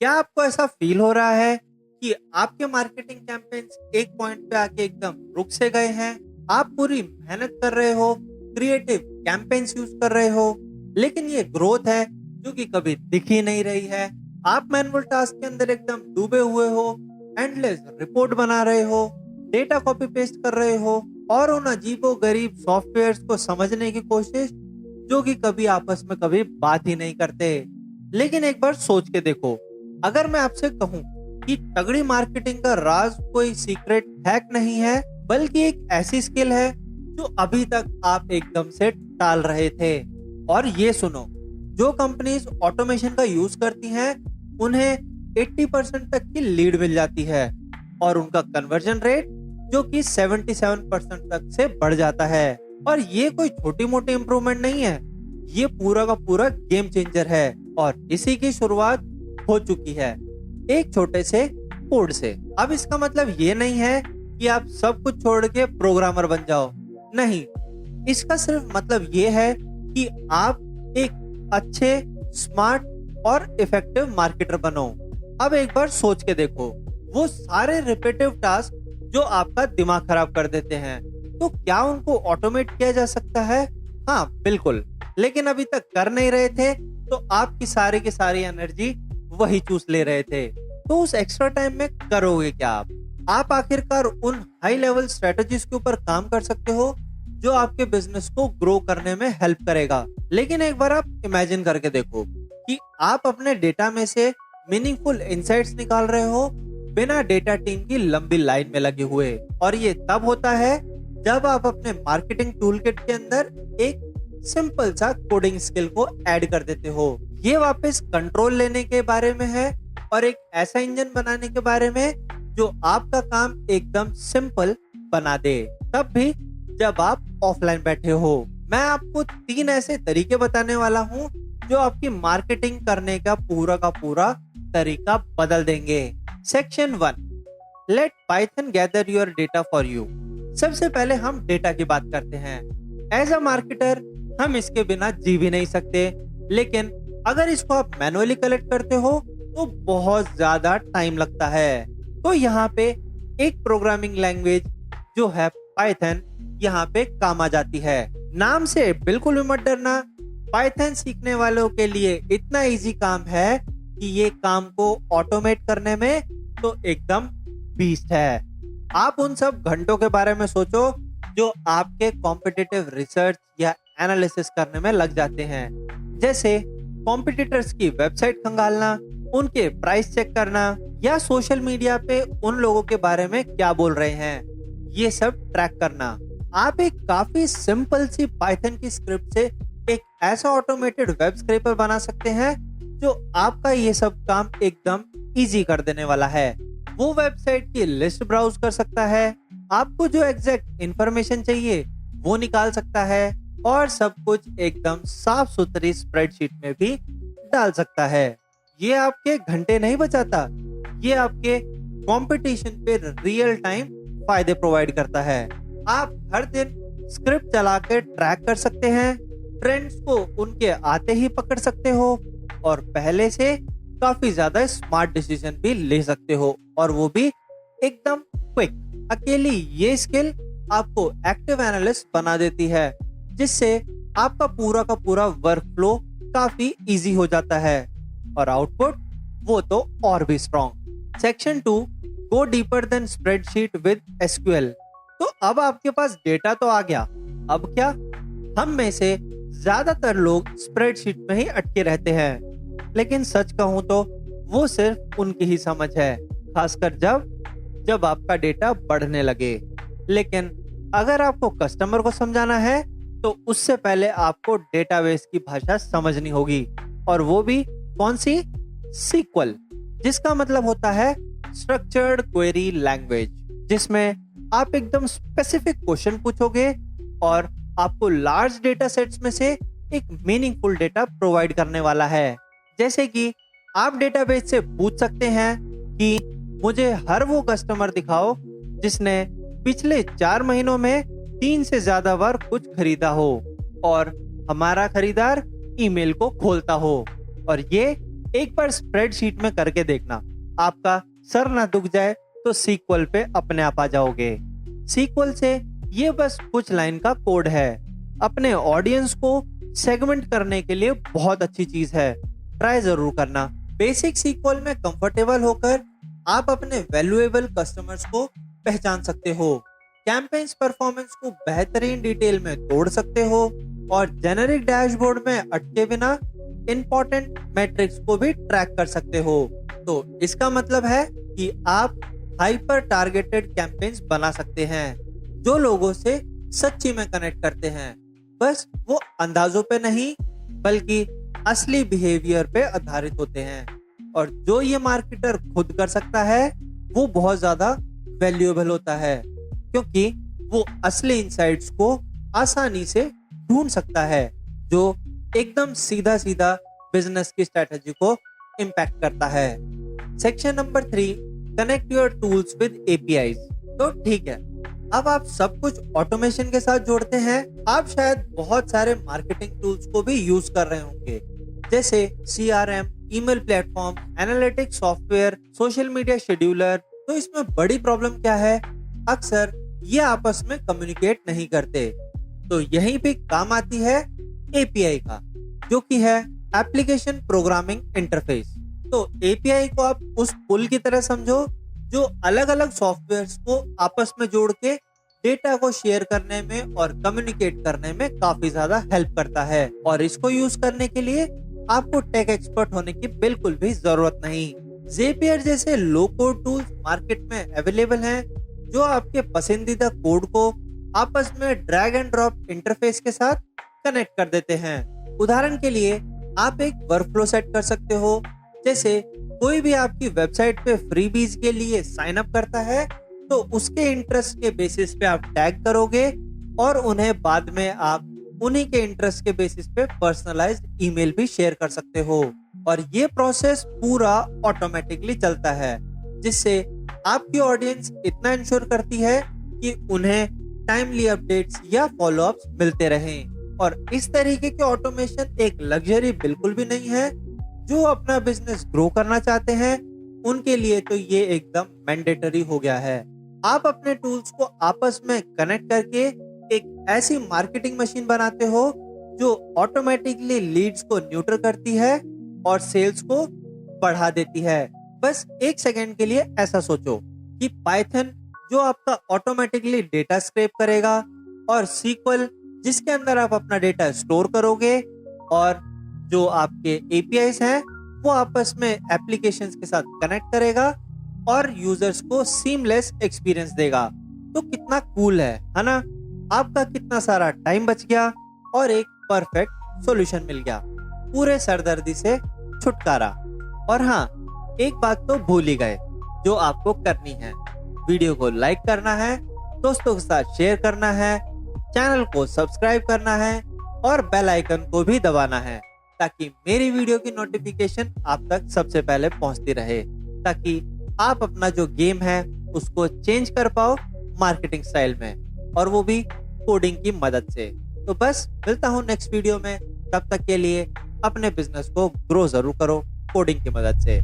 क्या आपको ऐसा फील हो रहा है कि आपके मार्केटिंग कैंपेन्स एक पॉइंट पे आके एकदम रुक से गए हैं? आप पूरी मेहनत कर रहे हो, क्रिएटिव कैंपेन्स यूज कर रहे हो, लेकिन ये ग्रोथ है जो कि कभी दिख ही नहीं रही है। आप मैनुअल टास्क के अंदर एकदम डूबे हुए हो, एंडलेस रिपोर्ट बना रहे हो, डेटा कॉपी पेस्ट कर रहे हो और उन अजीबो गरीब सॉफ्टवेयर्स को समझने की कोशिश जो कि कभी आपस में कभी बात ही नहीं करते। लेकिन एक बार सोच के देखो, अगर मैं आपसे कहूं कि तगड़ी मार्केटिंग का राज कोई सीक्रेट हैक नहीं है, बल्कि एक ऐसी स्किल है जो अभी तक आप एकदम से टाल रहे थे। और ये सुनो, जो कंपनीज ऑटोमेशन का यूज करती हैं, उन्हें 80% तक की लीड मिल जाती है और उनका कन्वर्जन रेट जो कि 77% तक से बढ़ जाता है। और ये कोई छोटी मोटी इंप्रूवमेंट नहीं है, ये पूरा का पूरा गेम चेंजर है और इसी की शुरुआत हो चुकी है एक छोटे से कोड से। अब इसका मतलब ये नहीं है कि आप सब कुछ छोड़ के प्रोग्रामर बन जाओ, नहीं, इसका सिर्फ मतलब ये है कि आप एक अच्छे, स्मार्ट और इफेक्टिव मार्केटर बनो। अब एक बार सोच के देखो, वो सारे रिपीटिव टास्क जो आपका दिमाग खराब कर देते हैं, तो क्या उनको ऑटोमेट किया जा सकता है? हाँ, बिल्कुल। लेकिन अभी तक कर नहीं रहे थे, तो आपकी सारी की सारी एनर्जी वही चूस ले रहे थे। तो उस एक्स्ट्रा टाइम में करोगे क्या आप आखिरकार उन हाई लेवल स्ट्रेटजीज के ऊपर काम कर सकते हो जो आपके बिजनेस को ग्रो करने में हेल्प करेगा। लेकिन एक बार आप इमेजिन करके देखो कि आप अपने डेटा में से मीनिंगफुल इंसाइट्स निकाल रहे हो बिना डेटा टीम की लंबी लाइन में लगे हुए। और ये तब होता है जब आप अपने मार्केटिंग टूल किट के अंदर एक सिंपल सा कोडिंग स्किल को ऐड कर देते हो। ये वापस कंट्रोल लेने के बारे में है और एक ऐसा इंजन बनाने के बारे में जो आपका काम एकदम सिंपल बना दे, तब भी जब आप ऑफलाइन बैठे हो। मैं आपको 3 ऐसे तरीके बताने वाला हूँ जो आपकी मार्केटिंग करने का पूरा तरीका बदल देंगे। Section 1, let Python gather your data for you. सबसे पहले हम डेटा की बात करते हैं। एज अ मार्केटर हम इसके बिना जी भी नहीं सकते, लेकिन अगर इसको आप मैनुअली कलेक्ट करते हो तो बहुत ज्यादा टाइम लगता है। तो यहाँ पे एक प्रोग्रामिंग लैंग्वेज जो है पाइथन यहाँ पे काम आ जाती है। नाम से बिल्कुल भी मत डरना, पाइथन सीखने वालों के लिए इतना इजी काम है कि ये काम को ऑटोमेट करने में तो एकदम बीस्ट है। आप उन सब घंटों के बारे में सोचो जो आपके कॉम्पिटिटिव रिसर्च या एनालिसिस करने में लग जाते हैं, जैसे कॉम्पिटिटर्स की वेबसाइट खंगालना, उनके प्राइस चेक करना या सोशल मीडिया पे उन लोगों के बारे में क्या बोल रहे हैं, ये सब ट्रैक करना। आप एक काफी सिंपल सी पाइथन की स्क्रिप्ट से एक ऐसा ऑटोमेटेड वेब स्क्रैपर बना सकते हैं जो आपका ये सब काम एकदम इजी कर देने वाला है। वो वेबसाइट की लिस्ट ब्राउज कर सकता है, आपको जो एग्जैक्ट इंफॉर्मेशन चाहिए वो निकाल सकता है और सब कुछ एकदम साफ सुथरी स्प्रेडशीट में भी डाल सकता है। ये आपके घंटे नहीं बचाता, ये आपके कंपटीशन पे रियल टाइम फायदे प्रोवाइड करता है। आप हर दिन स्क्रिप्ट चला के ट्रैक कर सकते हैं, ट्रेंड्स को उनके आते ही पकड़ सकते हो और पहले से काफी ज्यादा स्मार्ट डिसीजन भी ले सकते हो, और वो भी एकदम क्विक। अकेली ये स्किल आपको एक्टिव एनालिस्ट बना देती है, जिससे आपका पूरा वर्क फ्लो काफी इजी हो जाता है और आउटपुट वो तो और भी strong. Section 2, go deeper than spreadsheet with SQL. तो अब आपके पास डेटा तो आ गया, अब क्या? हम में से ज्यादातर लोग स्प्रेडशीट में ही अटके रहते हैं, लेकिन सच कहूं तो वो सिर्फ उनकी ही समझ है, खासकर जब आपका डेटा बढ़ने लगे। लेकिन अगर आपको कस्टमर को समझाना है तो उससे पहले आपको डेटाबेस की भाषा समझनी होगी, और वो भी कौन सी? सीक्वल, जिसका मतलब होता है स्ट्रक्चर्ड क्वेरी लैंग्वेज, जिसमें आप एकदम स्पेसिफिक क्वेश्चन पूछोगे और आपको लार्ज डेटा सेट्स में से एक मीनिंगफुल डेटा प्रोवाइड करने वाला है। जैसे कि आप डेटाबेस से पूछ सकते हैं कि मुझे हर वो कस्टमर दिखाओ जिसने पिछले 4 महीनों में 3 से ज्यादा बार कुछ खरीदा हो और हमारा खरीदार ईमेल को खोलता हो, और ये एक बार स्प्रेडशीट में करके देखना, आपका सर ना दुख जाए तो सीक्वल पे अपने आप आ जाओगे। सीक्वल से ये बस कुछ लाइन का कोड है, अपने ऑडियंस को सेगमेंट करने के लिए बहुत अच्छी चीज है, ट्राई जरूर करना। बेसिक सीक्वल में कंफर्टेबल होकर आप अपने वैल्यूएबल कस्टमर्स को पहचान सकते हो, कैंपेन्स परफॉर्मेंस को बेहतरीन डिटेल में तोड़ सकते हो और जेनेरिक डैशबोर्ड में अटके बिना इंपॉर्टेंट मैट्रिक्स को भी ट्रैक कर सकते हो। तो इसका मतलब है कि आप हाइपर टारगेटेड कैंपेन्स बना सकते हैं जो लोगों से सच्ची में कनेक्ट करते हैं, बस वो अंदाजों पे नहीं बल्कि असली बिहेवियर पे आधारित होते हैं। और जो ये मार्केटर खुद कर सकता है वो बहुत ज्यादा वैल्यूएबल होता है, क्योंकि वो असली इनसाइट्स को आसानी से ढूंढ सकता है जो एकदम सीधा सीधा बिजनेस की स्ट्रेटजी को इम्पैक्ट करता है। Section number 3, connect your tools with APIs. तो ठीक है, अब आप सब कुछ ऑटोमेशन के साथ जोड़ते हैं। आप शायद बहुत सारे मार्केटिंग टूल्स को भी यूज कर रहे होंगे, जैसे CRM, email platform, analytics software, social media scheduler. तो इसमें बड़ी प्रॉब्लम क्या है? अक्सर ये आपस में कम्युनिकेट नहीं करते। तो यहीं पे काम आती है API का, जो कि है एप्लीकेशन प्रोग्रामिंग इंटरफेस। तो API को आप उस पुल की तरह समझो जो अलग अलग सॉफ्टवेयर्स को आपस में जोड़ के डेटा को शेयर करने में और कम्युनिकेट करने में काफी ज्यादा हेल्प करता है। और इसको यूज करने के लिए आपको टेक एक्सपर्ट होने की बिल्कुल भी जरूरत नहीं। Zapier जैसे लो कोड टूल्स मार्केट में अवेलेबल हैं, जो आपके पसंदीदा कोड को आपस में ड्रैग एंड ड्रॉप इंटरफेस के साथ कनेक्ट कर देते हैं। उदाहरण के लिए आप एक वर्कफ्लो सेट कर सकते हो, जैसे कोई भी आपकी वेबसाइट पे फ्रीबीज के लिए साइन अप करता है तो उसके इंटरेस्ट के बेसिस पे आप टैग करोगे और उन्हें बाद में आप उन्हीं के इंटरेस्ट के बेसिस पे पर्सनलाइज्ड ईमेल भी शेयर कर सकते हो। और ये प्रोसेस पूरा ऑटोमेटिकली चलता है, जिससे आपकी ऑडियंस इतना इंश्योर करती है कि उन्हें टाइमली अपडेट्स या फॉलोअप्स मिलते रहें। और इस तरीके के ऑटोमेशन एक लग्जरी बिल्कुल भी नहीं है। जो अपना बिजनेस ग्रो करना चाहते हैं उनके लिए तो ये एकदम मैंडेटरी हो गया है। आप अपने टूल्स को आपस में कनेक्ट करके एक ऐसी मार्केटिंग मशीन बनाते हो जो ऑटोमेटिकली लीड्स को न्यूट्रल करती है और सेल्स को बढ़ा देती है। बस एक सेकंड के लिए ऐसा सोचो कि पाइथन जो आपका ऑटोमेटिकली डेटा स्क्रैप करेगा और सीक्वल जिसके अंदर आप अपना डेटा स्टोर करोगे और जो आपके APIs हैं वो आपस में एप्लीकेशंस के साथ कनेक्ट करेगा और यूजर्स को सीमलेस एक्सपीरियंस देगा। तो कितना कूल है ना? आपका कितना सारा टाइम बच गया और एक परफेक्ट सॉल्यूशन मिल गया, पूरे सरदर्दी से छुटकारा। और हाँ, एक बात तो भूल ही गए जो आपको करनी है, वीडियो को लाइक करना है, दोस्तों के साथ शेयर करना है, चैनल को सब्सक्राइब करना है और बेल आइकन को भी दबाना है, ताकि मेरी वीडियो की नोटिफिकेशन आप तक सबसे पहले पहुंचती रहे, ताकि आप अपना जो गेम है उसको चेंज कर पाओ मार्केटिंग स्टाइल में, और वो भी कोडिंग की मदद से। तो बस मिलता हूँ नेक्स्ट वीडियो में, तब तक के लिए अपने बिजनेस को ग्रो जरूर करो कोडिंग की मदद से।